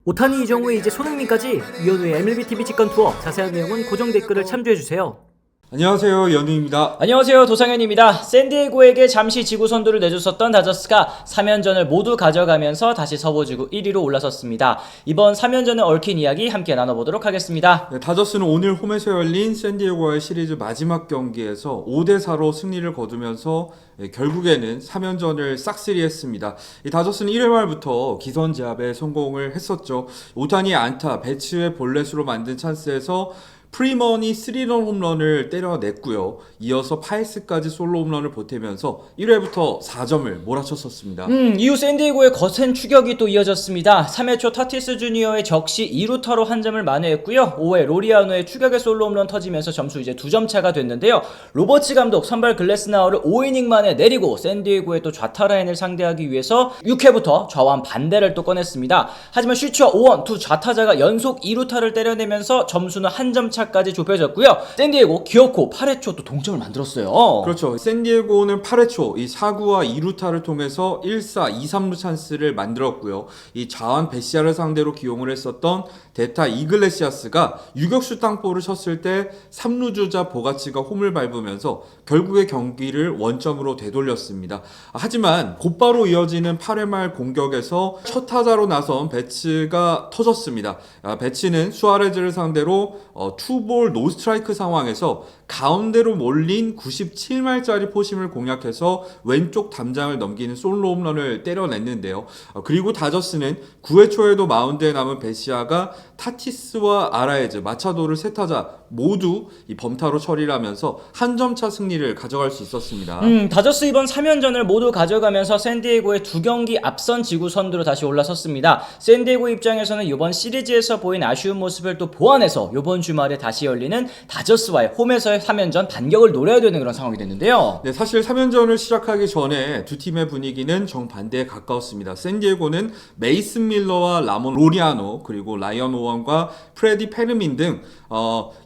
오타니 이정우의 이제 손흥민까지 이현우의 MLBTV 직관 투어 자세한 내용은 고정 댓글을 참조해주세요. 안녕하세요, 연우입니다. 안녕하세요, 도상현입니다. 샌디에고에게 잠시 지구 선두를 내줬었던 다저스가 3연전을 모두 가져가면서 다시 서부지구 1위로 올라섰습니다. 이번 3연전을 얽힌 이야기 함께 나눠보도록 하겠습니다. 네, 다저스는 오늘 홈에서 열린 샌디에고와의 시리즈 마지막 경기에서 5대4로 승리를 거두면서 결국에는 3연전을 싹쓸이했습니다. 이 다저스는 1회 말부터 기선제압에 성공을 했었죠. 오타니의 안타, 배츠의 볼넷으로 만든 찬스에서 프리먼이 3런 홈런을 때려냈고요. 이어서 파이스까지 솔로 홈런을 보태면서 1회부터 4점을 몰아쳤었습니다. 이후 샌디에고의 거센 추격이 또 이어졌습니다. 3회 초 타티스 주니어의 적시 2루타로 한 점을 만회했고요. 5회 로리아노의 추격의 솔로 홈런 터지면서 점수 이제 2점 차가 됐는데요. 로버츠 감독 선발 글래스나우를 5이닝 만에 내리고 샌디에고의 또 좌타 라인을 상대하기 위해서 6회부터 좌완 반대를 또 꺼냈습니다. 하지만 슈츠와 오원 두 좌타자가 연속 2루타를 때려내면서 점수는 한 점 차까지 좁혀졌고요. 샌디에고 기어코 8회 초 또 동점을 만들었어요. 그렇죠. 샌디에고는 8회 초 이 4구와 2루타를 통해서 1사 2, 3루 찬스를 만들었고요. 이 좌완 베시아를 상대로 기용을 했었던 데타 이글레시아스가 유격수 땅볼을 쳤을 때 3루 주자 보가치가 홈을 밟으면서 결국에 경기를 원점으로 되돌렸습니다. 하지만 곧바로 이어지는 8회 말 공격에서 첫 타자로 나선 배츠가 터졌습니다. 배츠는 수아레즈를 상대로 투볼 노스트라이크 상황에서 가운데로 몰린 97마일짜리 포심을 공략해서 왼쪽 담장을 넘기는 솔로 홈런을 때려냈는데요. 그리고 다저스는 9회 초에도 마운드에 남은 베시아가 타티스와 아라에즈, 마차도를 세 타자 모두 이 범타로 처리를 하면서 한 점 차 승리를 가져갈 수 있었습니다. 다저스 이번 3연전을 모두 가져가면서 샌디에고의 2경기 앞선 지구 선두로 다시 올라섰습니다. 샌디에고 입장에서는 이번 시리즈에서 보인 아쉬운 모습을 또 보완해서 이번 주말에 다시 열리는 다저스와의 홈에서의 3연전 반격을 노려야 되는 그런 상황이 됐는데요. 네, 사실 3연전을 시작하기 전에 두 팀의 분위기는 정반대에 가까웠습니다. 샌디에고는 메이슨 밀러와 라몬 로리아노 그리고 라이언 오원과 프레디 페르민 등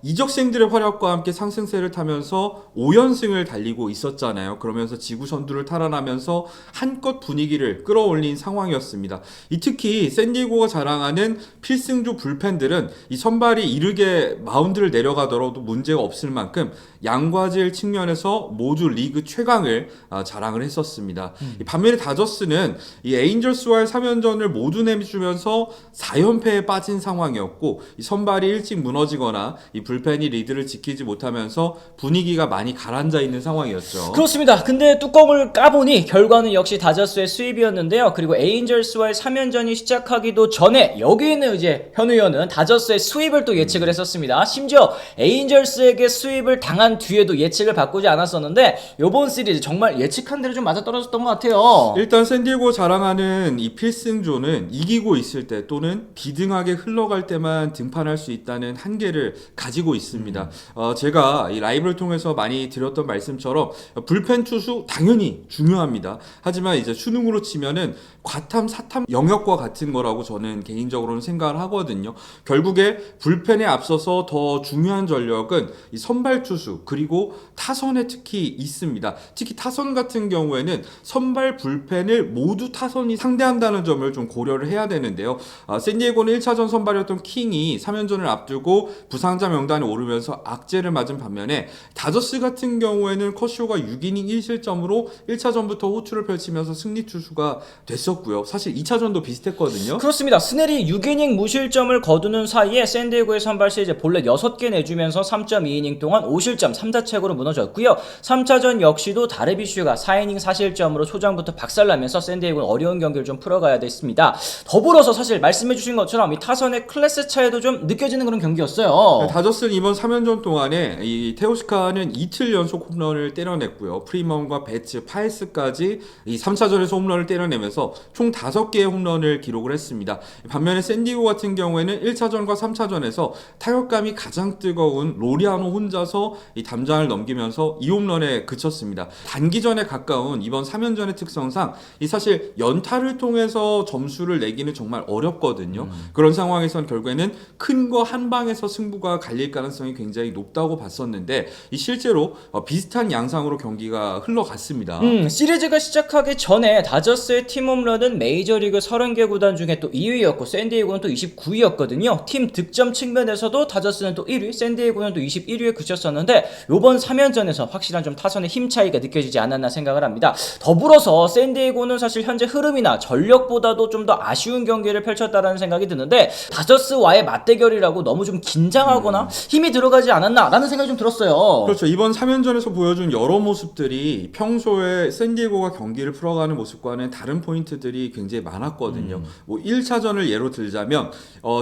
이적생들의 활약과 함께 상승세를 타면서 5연승을 달리고 있었잖아요. 그러면서 지구 선두를 탈환하면서 한껏 분위기를 끌어올린 상황이었습니다. 특히 샌디에고가 자랑하는 필승조 불펜들은 이 선발이 이르게 마운드를 내려가더라도 문제가 없을 만큼 양과질 측면에서 모두 리그 최강을 자랑을 했었습니다. 반면에 다저스는 이 에인절스와의 3연전을 모두 내주면서 4연패에 빠진 상황이었고 이 선발이 일찍 무너지거나 이 불펜이 리드를 지키지 못하면서 분위기가 많이 가라앉아 있는 상황이었죠. 그렇습니다. 근데 뚜껑을 까보니 결과는 역시 다저스의 수입이었는데요. 그리고 에인절스와의 3연전이 시작하기도 전에 여기에는 이제 현우 의원은 다저스의 수입을 또 예측을 했었습니다. 심지어 에인절스에게 수입을 당한 뒤에도 예측을 바꾸지 않았었는데 요번 시리즈 정말 예측한 대로 좀 맞아떨어졌던 것 같아요. 일단 샌디에고 자랑하는 이 필승조는 이기고 있을 때 또는 비등하게 흘러갈 때만 등판할 수 있다는 한계를 가지고 있습니다. 제가 이 라이브를 통해서 많이 드렸던 말씀처럼 불펜 투수 당연히 중요합니다. 하지만 이제 수능으로 치면은 과탐, 사탐 영역과 같은 거라고 저는 개인적으로는 생각을 하거든요. 결국에 불펜에 앞서서 더 중요한 전력은 이 선발 투수 그리고 타선에 특히 있습니다. 특히 타선 같은 경우에는 선발 불펜을 모두 타선이 상대한다는 점을 좀 고려를 해야 되는데요. 샌디에고는 1차전 선발이었던 킹이 3연전을 앞두고 부상자 명단에 오르면서 악재를 맞은 반면에 다저스 같은 경우에는 커쇼가 6이닝 1실점으로 1차전부터 호투를 펼치면서 승리 투수가 됐었고요. 사실 2차전도 비슷했거든요. 그렇습니다. 스넬이 6이닝 무실점을 거두는 사이에 샌디에고의 선발 시리즈 볼넷 6개 내주면서 3.2이닝 동안 5실점 3자책으로 무너졌고요. 3차전 역시도 다르비슈가 4이닝 4실점으로 초장부터 박살나면서 샌디에고는 어려운 경기를 좀 풀어가야 됐습니다. 더불어서 사실 말씀해주신 것처럼 이 타선의 클래스 차이도 좀 느껴지는 그런 경기였어요. 다저스는 이번 3연전 동안에 이 테오스카는 이틀 연속 홈런을 때려냈고요. 프리먼과 배츠, 파이스까지 이 3차전에서 홈런을 때려내면서 총 5개의 홈런을 기록을 했습니다. 반면에 샌디에고 같은 경우에는 1차전과 3차전에서 타격감이 가장 뜨거운 로리아노 혼자서 이 담장을 넘기면서 2홈런에 그쳤습니다. 단기전에 가까운 이번 3연전의 특성상 이 사실 연타를 통해서 점수를 내기는 정말 어렵거든요. 그런 상황에선 결국에는 큰 거 한 방에서 승부가 갈릴 가능성이 굉장히 높다고 봤었는데 이 실제로 비슷한 양상으로 경기가 흘러갔습니다. 시리즈가 시작하기 전에 다저스의 팀 홈런 홈런은 메이저리그 30개 구단 중에 또 2위였고 샌디에고는 또 29위였거든요. 팀 득점 측면에서도 다저스는 또 1위, 샌디에고는 또 21위에 그쳤었는데 요번 3연전에서 확실한 좀 타선의 힘 차이가 느껴지지 않았나 생각을 합니다. 더불어서 샌디에고는 사실 현재 흐름이나 전력보다도 좀 더 아쉬운 경기를 펼쳤다라는 생각이 드는데 다저스와의 맞대결이라고 너무 좀 긴장하거나 힘이 들어가지 않았나라는 생각이 좀 들었어요. 그렇죠. 이번 3연전에서 보여준 여러 모습들이 평소에 샌디에고가 경기를 풀어가는 모습과는 다른 포인트들이 굉장히 많았거든요. 뭐 1차전을 예로 들자면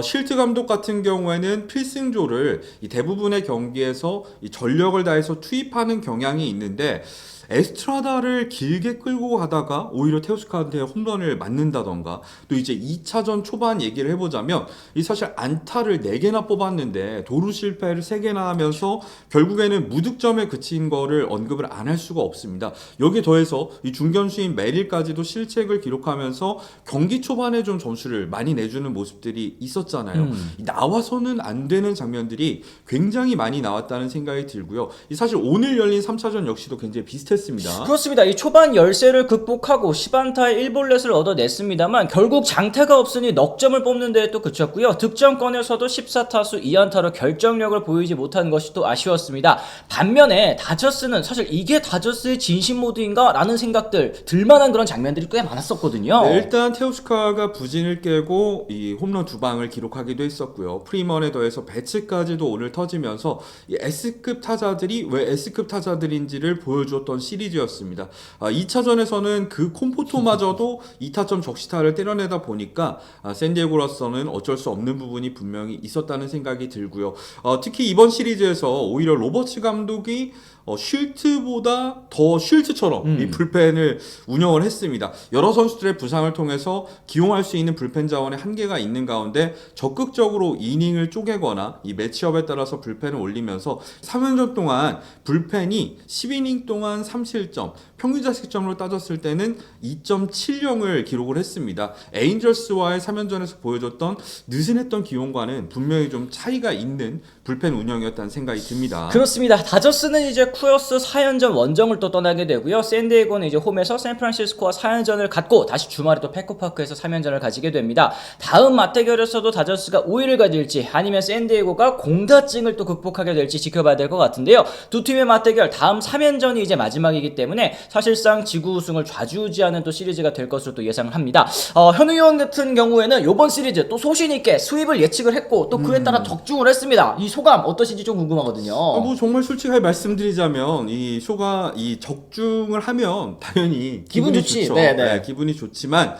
쉴트 감독 같은 경우에는 필승조를 이 대부분의 경기에서 이 전력을 다해서 투입하는 경향이 있는데 에스트라다를 길게 끌고 가다가 오히려 테오스카한테 홈런을 맞는다던가, 또 이제 2차전 초반 얘기를 해보자면 이 사실 안타를 4개나 뽑았는데 도루 실패를 3개나 하면서 결국에는 무득점에 그친 거를 언급을 안 할 수가 없습니다. 여기에 더해서 이 중견수인 메릴까지도 실책을 기록하면서 경기 초반에 좀 점수를 많이 내주는 모습들이 있었잖아요. 나와서는 안 되는 장면들이 굉장히 많이 나왔다는 생각이 들고요. 이 사실 오늘 열린 3차전 역시도 굉장히 비슷했습니다. 그렇습니다. 이 초반 열세를 극복하고 10안타의 1볼넷을 얻어냈습니다만 결국 장타가 없으니 넉점을 뽑는 데에 또 그쳤고요. 득점권에서도 14타수 2안타로 결정력을 보이지 못한 것이 또 아쉬웠습니다. 반면에 다저스는 사실 이게 다저스의 진심 모드인가? 라는 생각들 들만한 그런 장면들이 꽤 많았었거든요. 네, 일단 테오스카가 부진을 깨고 이 홈런 2방을 기록하기도 했었고요. 프리먼에 더해서 배츠까지도 오늘 터지면서 이 S급 타자들이 왜 S급 타자들인지를 보여주었던 시리즈였습니다. 2차전에서는 그 콤포토마저도 2타점 적시타를 때려내다 보니까 샌디에고로서는 어쩔 수 없는 부분이 분명히 있었다는 생각이 들고요. 특히 이번 시리즈에서 오히려 로버츠 감독이 쉴트보다 더 쉴트처럼 이 불펜을 운영을 했습니다. 여러 선수들의 부상을 통해서 기용할 수 있는 불펜 자원의 한계가 있는 가운데 적극적으로 이닝을 쪼개거나 이 매치업에 따라서 불펜을 올리면서 3연전 동안 불펜이 10이닝 동안 3실점, 평균 자책점으로 따졌을 때는 2.70을 기록을 했습니다. 에인절스와의 3연전에서 보여줬던 느슨했던 기용과는 분명히 좀 차이가 있는 불펜 운영이었다는 생각이 듭니다. 그렇습니다. 다저스는 이제 쿠어스 4연전 원정을 또 떠나게 되고요. 샌디에고는 이제 홈에서 샌프란시스코와 4연전을 갖고 다시 주말에 또 페코파크에서 3연전을 가지게 됩니다. 다음 맞대결에서도 다저스가 우위를 가질지 아니면 샌디에고가 공다증을 또 극복하게 될지 지켜봐야 될 것 같은데요. 두 팀의 맞대결 다음 3연전이 이제 마지막이기 때문에 사실상 지구 우승을 좌지우지하는 또 시리즈가 될 것으로 또 예상을 합니다. 현우 의원 같은 경우에는 이번 시리즈 또 소신 있게 수입을 예측을 했고 또 그에 따라 적중을 했습니다. 이 소감 어떠신지 좀 궁금하거든요. 뭐 정말 솔직하게 말씀드리자면 이 쇼가 이 적중을 하면 당연히 기분 기분이 좋지. 좋죠. 네. 기분이 좋지만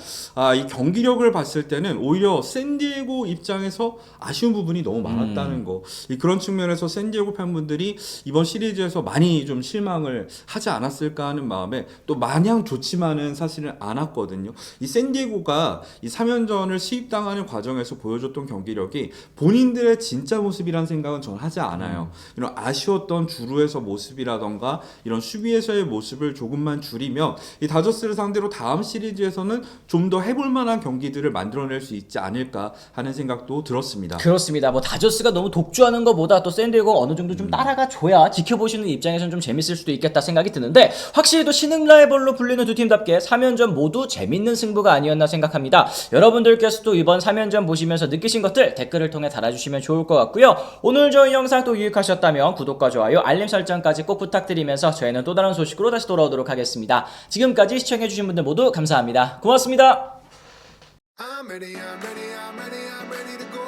이 경기력을 봤을 때는 오히려 샌디에고 입장에서 아쉬운 부분이 너무 많았다는 거. 그런 측면에서 샌디에고 팬분들이 이번 시리즈에서 많이 좀 실망을 하지 않았을까 하는 마음에 또 마냥 좋지만은 사실은 않았거든요. 이 샌디에고가 이 3연전을 시입당하는 과정에서 보여줬던 경기력이 본인들의 진짜 모습이란 생각은 전 하지 않아요. 이런 아쉬웠던 주루에서 모습이라던가 이런 수비에서의 모습을 조금만 줄이면 이 다저스를 상대로 다음 시리즈에서는 좀 더 해볼 만한 경기들을 만들어낼 수 있지 않을까 하는 생각도 들었습니다. 그렇습니다. 뭐 다저스가 너무 독주하는 것보다 또 샌디에고가 어느 정도 좀 따라가 줘야 지켜보시는 입장에서는 좀 재밌을 수도 있겠다 생각이 드는데 확실히 또 신흥 라이벌로 불리는 두 팀답게 3연전 모두 재밌는 승부가 아니었나 생각합니다. 여러분들께서도 이번 3연전 보시면서 느끼신 것들 댓글을 통해 달아주시면 좋을 것 같고요. 오늘 저희 영상 또 유익하셨다면 구독과 좋아요, 알림 설정까지 꼭 부탁드리면서 저희는 또 다른 소식으로 다시 돌아오도록 하겠습니다. 지금까지 시청해주신 분들 모두 감사합니다. 고맙습니다. I'm ready to go.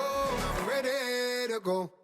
I'm ready to go.